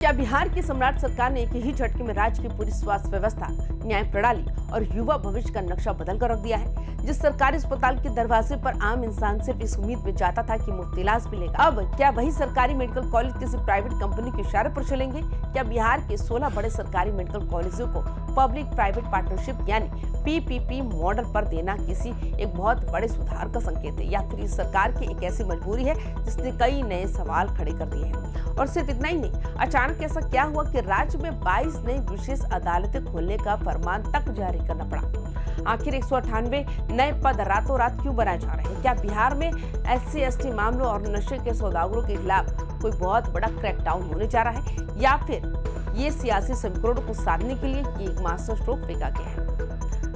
क्या बिहार की सम्राट सरकार ने एक ही झटके में राज्य की पूरी स्वास्थ्य व्यवस्था, न्याय प्रणाली और युवा भविष्य का नक्शा बदल कर रख दिया है। जिस सरकारी अस्पताल के दरवाजे पर आम इंसान सिर्फ इस उम्मीद में जाता था कि मुफ्त इलाज मिलेगा, अब क्या वही सरकारी मेडिकल कॉलेज किसी प्राइवेट कंपनी के इशारे पर चलेंगे? क्या बिहार के 16 बड़े सरकारी मेडिकल कॉलेजों को पब्लिक प्राइवेट पार्टनरशिप यानी PPP मॉडल पर देना किसी एक बहुत बड़े सुधार का संकेत है, या फिर इस सरकार की एक ऐसी मजबूरी है जिसने कई नए सवाल खड़े कर दिए हैं? और सिर्फ इतना ही नहीं, अचानक ऐसा क्या हुआ कि राज्य में 22 नई विशेष अदालतें खोलने का फरमान तक जारी करना पड़ा? आखिर 198 नए पद रातों रात क्यों बनाए जा रहे हैं? क्या बिहार में SC/ST मामलों और नशे के सौदागरों के खिलाफ कोई बहुत बड़ा क्रैकडाउन होने जा रहा है, या फिर ये सियासी समीकरणों को साधने के लिए ये एक मास्टर स्ट्रोक फेंका गया है?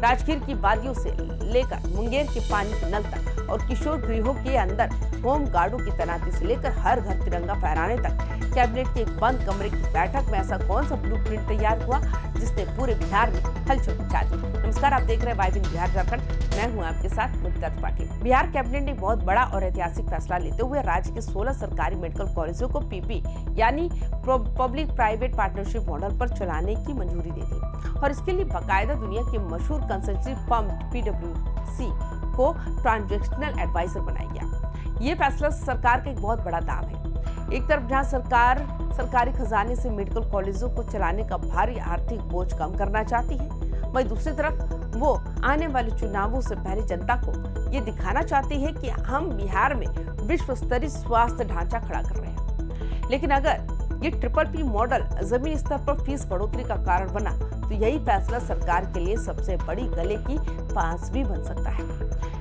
राजगीर की वादियों से लेकर मुंगेर के पानी के नल तक और किशोर गृहों के अंदर होम गार्डों की तैनाती से लेकर हर घर तिरंगा फहराने तक कैबिनेट के एक बंद कमरे की बैठक में ऐसा कौन सा ब्लूप्रिंट तैयार हुआ जिसने पूरे बिहार में हलचल मचा दी? नमस्कार, आप देख रहे हैं वाइबिन बिहार झारखंड। मैं हूं आपके साथ मुदिता त्रिपाठी। बिहार कैबिनेट ने बहुत बड़ा और ऐतिहासिक फैसला लेते हुए राज्य के 16 सरकारी मेडिकल कॉलेजों को PP यानी पब्लिक प्राइवेट पार्टनरशिप मॉडल पर चलाने की मंजूरी दे दी और इसके लिए बाकायदा दुनिया की मशहूर कंसल्टेंसी फर्म PwC को ट्रांजैक्शनल एडवाइजर बनाया गया। ये फैसला सरकार का एक बहुत बड़ा दाव है। एक तरफ जहां सरकार सरकारी खजाने से मेडिकल कॉलेजों को चलाने का भारी आर्थिक बोझ कम करना चाहती है, वहीं दूसरी तरफ वो आने वाले चुनावों से पहले जनता को ये दिखाना चाहती है कि हम बिहार में विश्व स्तरीय स्वास्थ्य ढांचा खड़ा कर रहे हैं। लेकिन अगर ये PPP मॉडल जमीनी स्तर पर फीस बढ़ोतरी का कारण बना तो यही फैसला सरकार के लिए सबसे बड़ी गले की फांस भी बन सकता है।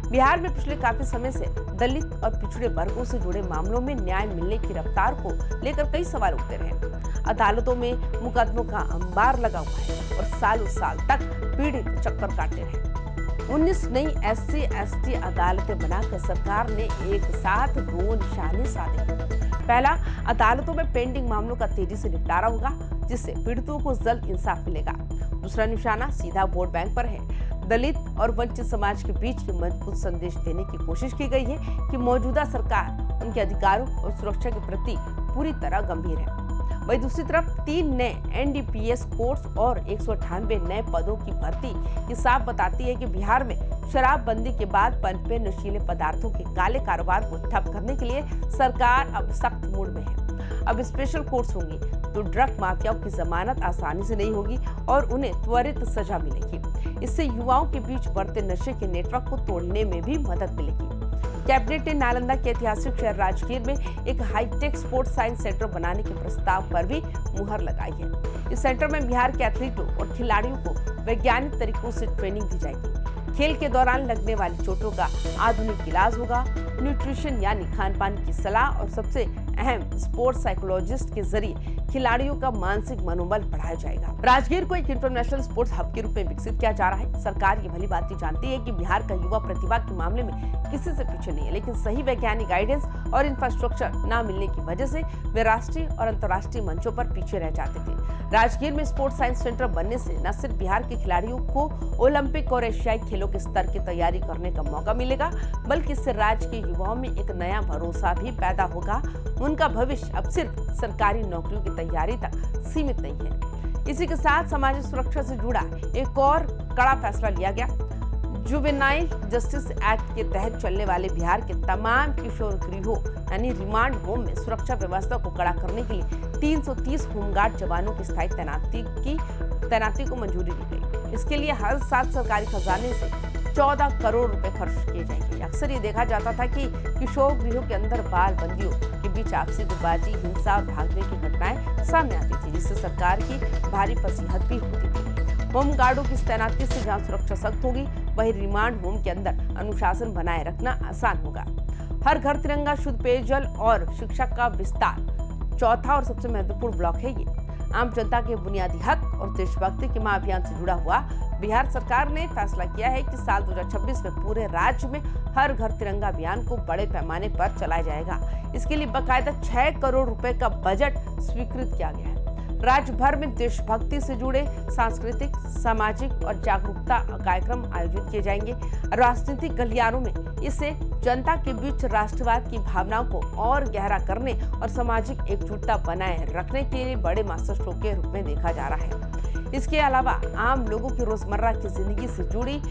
बिहार में पिछले काफी समय से दलित और पिछड़े वर्गों से जुड़े मामलों में न्याय मिलने की रफ्तार को लेकर कई सवाल उठते रहे। अदालतों में मुकदमों का अंबार लगा हुआ है और सालों साल तक पीड़ित चक्कर काटते रहे। 19 नई SC/ST अदालतें बनाकर सरकार ने एक साथ 2 निशाने साधे। पहला, अदालतों में पेंडिंग मामलों का तेजी से निपटारा होगा जिससे पीड़ितों को जल्द इंसाफ मिलेगा। दूसरा निशाना सीधा वोट बैंक पर है। दलित और वंचित समाज के बीच ये मजबूत संदेश देने की कोशिश की गई है कि मौजूदा सरकार उनके अधिकारों और सुरक्षा के प्रति पूरी तरह गंभीर है। वहीं दूसरी तरफ 3 नए NDPS कोर्स और 198 नए पदों की भर्ती ये साफ बताती है कि बिहार में शराबबंदी के बाद पनपे नशीले पदार्थों के काले कारोबार को ठप करने के लिए सरकार अब सख्त मूड में है। अब स्पेशल कोर्ट्स होंगी तो ड्रग माफियाओं की जमानत आसानी से नहीं होगी और उन्हें त्वरित सजा मिलेगी। इससे युवाओं के बीच बढ़ते नशे के नेटवर्क को तोड़ने में भी मदद मिलेगी। कैबिनेट ने नालंदा के ऐतिहासिक शहर राजगीर में एक हाईटेक स्पोर्ट्स साइंस सेंटर बनाने के प्रस्ताव पर भी मुहर लगाई है। इस सेंटर में बिहार के एथलीटों और खिलाड़ियों को वैज्ञानिक तरीकों से ट्रेनिंग दी जाएगी। खेल के दौरान लगने वाली चोटों का आधुनिक इलाज होगा। न्यूट्रिशन यानी खान पान की सलाह और सबसे अहम स्पोर्ट्स साइकोलॉजिस्ट के जरिए खिलाड़ियों का मानसिक मनोबल बढ़ाया जाएगा। राजगीर को एक इंटरनेशनल स्पोर्ट्स हब के रूप में विकसित किया जा रहा है। सरकार ये भली बात जानती है कि बिहार का युवा प्रतिभा के मामले में किसी से पीछे नहीं है, लेकिन सही वैज्ञानिक गाइडेंस और इंफ्रास्ट्रक्चर न मिलने की वजह से वे राष्ट्रीय और अंतर्राष्ट्रीय मंचों पर पीछे रह जाते थे। राजगीर में स्पोर्ट्स साइंस सेंटर बनने से न सिर्फ बिहार के खिलाड़ियों को ओलंपिक और एशियाई खेलों के स्तर की तैयारी करने का मौका मिलेगा, बल्कि इससे राज्य के युवाओं में एक नया भरोसा भी पैदा होगा। उनका भविष्य अब सिर्फ सरकारी नौकरियों की तैयारी तक सीमित नहीं है। इसी के साथ सामाजिक सुरक्षा से जुड़ा एक और कड़ा फैसला लिया गया। जुवेनाइल जस्टिस एक्ट के तहत चलने वाले बिहार के तमाम किशोर गृहों यानी रिमांड होम में सुरक्षा व्यवस्था को कड़ा करने के लिए 330 होमगार्ड जवानों की स्थायी तैनाती को मंजूरी दी गई। इसके लिए हर साल सरकारी खजाने से 14 करोड़ रुपए खर्च किए जाएंगे। अक्सर ये देखा जाता था कि किशोर गृहों के अंदर बाल बंदियों के बीच आपसी गुटबाजी, हिंसा और भागने की घटनाएं सामने आती थी, जिससे सरकार की भारी फसीहत भी होती थी। होमगार्डों की तैनाती से जहां सुरक्षा सख्त होगी, वहीं रिमांड होम के अंदर अनुशासन बनाए रखना आसान होगा। हर घर तिरंगा, शुद्ध पेयजल और शिक्षा का विस्तार चौथा और सबसे महत्वपूर्ण ब्लॉक है ये। आम जनता के बुनियादी हक और देशभक्ति के महाअभियान से जुड़ा हुआ बिहार सरकार ने फैसला किया है कि साल 2026 में पूरे राज्य में हर घर तिरंगा अभियान को बड़े पैमाने पर चलाया जाएगा। इसके लिए बाकायदा 6 करोड़ रुपए का बजट स्वीकृत किया गया है। राज्य भर में देशभक्ति से जुड़े सांस्कृतिक, सामाजिक और जागरूकता कार्यक्रम आयोजित किए जाएंगे। राजनीतिक गलियारों में इसे जनता के बीच राष्ट्रवाद की भावनाओं को और गहरा करने और सामाजिक एकजुटता बनाए रखने के लिए बड़े मास्टर स्ट्रोक के रूप में देखा जा रहा है। इसके अलावा आम लोगों की रोजमर्रा की जिंदगी से जुड़ी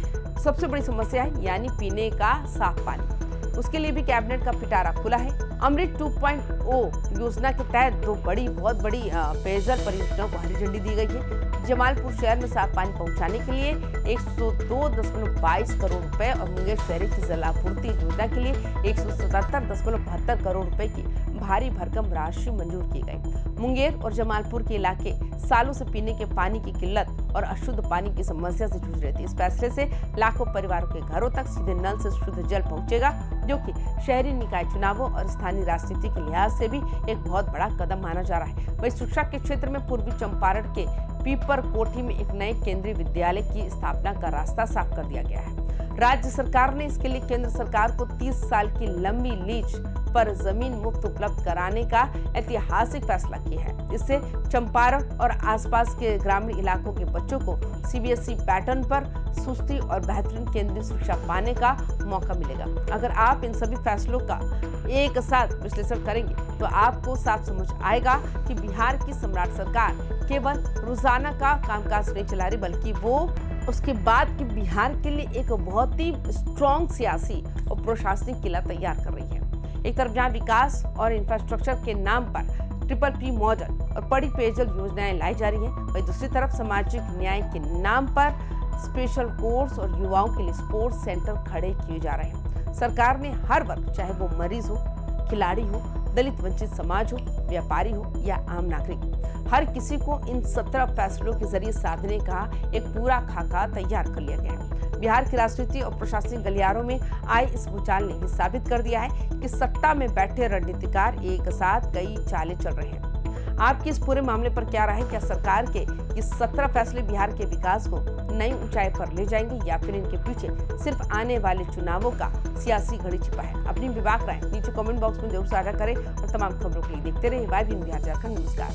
सबसे बड़ी समस्या है, यानी पीने का साफ पानी। उसके लिए भी कैबिनेट का पिटारा खुला है। अमृत 2.0 योजना के तहत बहुत बड़ी पेयजल परियोजनाओं को हरी झंडी दी गई है। जमालपुर शहर में साफ पानी पहुंचाने के लिए 102.22 करोड़ रुपए और मुंगेर शहरी की जल आपूर्ति योजना के लिए 177.72 करोड़ रुपए की भारी भरकम राशि मंजूर की गई। मुंगेर और जमालपुर के इलाके सालों से पीने के पानी की किल्लत और अशुद्ध पानी की समस्या से जूझ रहे थे। इस फैसले से लाखों परिवारों के घरों तक सीधे नल से शुद्ध जल पहुंचेगा, जो कि शहरी निकाय चुनावों और स्थानीय राजनीति के लिहाज से भी एक बहुत बड़ा कदम माना जा रहा है। वहीं शिक्षा के क्षेत्र में पूर्वी चंपारण के पीपर कोठी में एक नए केंद्रीय विद्यालय की स्थापना का रास्ता साफ कर दिया गया है। राज्य सरकार ने इसके लिए केंद्र सरकार को 30 साल की लंबी लीज पर जमीन मुफ्त उपलब्ध कराने का ऐतिहासिक फैसला किया है। इससे चंपारण और आसपास के ग्रामीण इलाकों के बच्चों को सीबीएसई पैटर्न पर सुस्ती और बेहतरीन केंद्रीय शिक्षा पाने का मौका मिलेगा। अगर आप इन सभी फैसलों का एक साथ विश्लेषण करेंगे तो आपको साफ समझ आएगा कि बिहार की सम्राट सरकार केवल रोजाना का कामकाज नहीं चला रही, बल्कि वो उसके बाद की बिहार के लिए एक बहुत ही स्ट्रॉन्ग सियासी और प्रशासनिक किला तैयार कर रही है। एक तरफ जहां विकास और इंफ्रास्ट्रक्चर के नाम पर PPP मॉडल और बड़ी पेयजल योजनाएं लाई जा रही हैं, वहीं दूसरी तरफ सामाजिक न्याय के नाम पर स्पेशल कोर्स और युवाओं के लिए स्पोर्ट्स सेंटर खड़े किए जा रहे हैं। सरकार ने हर वर्ग, चाहे वो मरीज हो, खिलाड़ी हो, दलित वंचित समाज हो, व्यापारी हो या आम नागरिक, हर किसी को इन 17 फैसलों के जरिए साधने का एक पूरा खाका तैयार कर लिया गया है। बिहार की राजनीति और प्रशासनिक गलियारों में आए इस भूचाल ने साबित कर दिया है कि सत्ता में बैठे रणनीतिकार एक साथ कई चालें चल रहे हैं। आपकी इस पूरे मामले पर क्या राय है? क्या सरकार के ये 17 फैसले बिहार के विकास को नई ऊंचाई पर ले जाएंगे या फिर इनके पीछे सिर्फ आने वाले चुनावों का सियासी घड़ी छिपा है? अपनी विभाग राय नीचे कमेंट बॉक्स में जरूर साझा करें और तमाम खबरों के लिए देखते रहिए वाई बिहार झारखंड। नमस्कार।